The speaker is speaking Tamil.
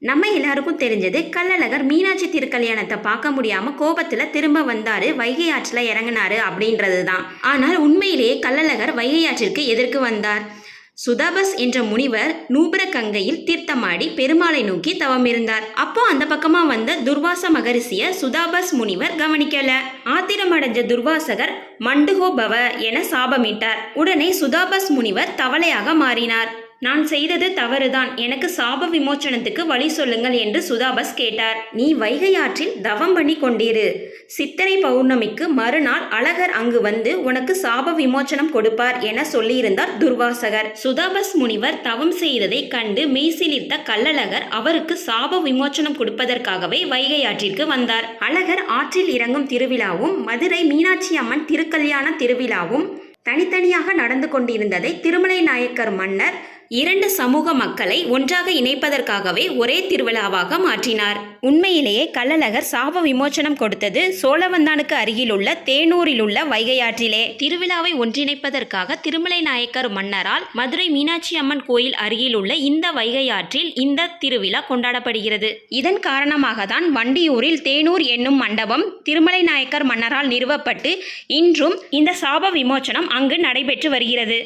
நம்ம எல்லாருக்கும் தெரிஞ்சது கள்ளழகர் மீனாட்சி திருக்கல்யாணத்தை பார்க்க முடியாம கோபத்துல திரும்ப வந்தாரு, வைகை ஆற்றில் இறங்கினாரு அப்படின்றது தான். ஆனால் உண்மையிலேயே கள்ளழகர் வைகை ஆற்றிற்கு எதற்கு வந்தார்? சுதாபஸ் என்ற முனிவர் நூபுர கங்கையில் தீர்த்தமாடி பெருமாளை நோக்கி தவம் இருந்தார். அப்போ அந்த பக்கமா வந்த துர்வாச மகரிஷிய சுதாபஸ் முனிவர் கவனிக்கல. ஆத்திரமடைஞ்ச துர்வாசகர் மண்டுகோ பவ என சாபமிட்டார். உடனே சுதாபஸ் முனிவர் தவளையாக மாறினார். நான் செய்தது தவறுதான், எனக்கு சாப விமோச்சனத்துக்கு வழி சொல்லுங்கள் என்று சுதாபஸ் கேட்டார். நீ வைகை ஆற்றில் தவம் பண்ணி கொண்டிரு. சித்திரை பௌர்ணமிக்கு மறுநாள் அழகர் அங்கு வந்து உனக்கு சாப விமோச்சனம் கொடுப்பார் என சொல்லியிருந்தார் துர்வாசகர். சுதாபஸ் முனிவர் தவம் செய்ததை கண்டு மெய்சிலிர்த்த கள்ளழகர் அவருக்கு சாப விமோச்சனம் கொடுப்பதற்காகவே வைகை ஆற்றிற்கு வந்தார். அழகர் ஆற்றில் இறங்கும் திருவிழாவும் மதுரை மீனாட்சி அம்மன் திருக்கல்யாண திருவிழாவும் தனித்தனியாக நடந்து கொண்டிருந்ததை திருமலை நாயக்கர் மன்னர் இரண்டு சமூக மக்களை ஒன்றாக இணைப்பதற்காகவே ஒரே திருவிழாவாக மாற்றினார். உண்மையிலேயே கள்ளழகர் சாப விமோச்சனம் கொடுத்தது சோழவந்தானுக்கு அருகில் உள்ள தேனூரில் உள்ள வைகை ஆற்றிலே. திருவிழாவை ஒன்றிணைப்பதற்காக திருமலை நாயக்கர் மன்னரால் மதுரை மீனாட்சி அம்மன் கோயில் அருகில் உள்ள இந்த வைகை ஆற்றில் இந்த திருவிழா கொண்டாடப்படுகிறது. இதன் காரணமாக தான் வண்டியூரில் தேனூர் என்னும் மண்டபம் திருமலை நாயக்கர் மன்னரால் நிறுவப்பட்டு இன்றும் இந்த சாப விமோச்சனம் அங்கு நடைபெற்று வருகிறது.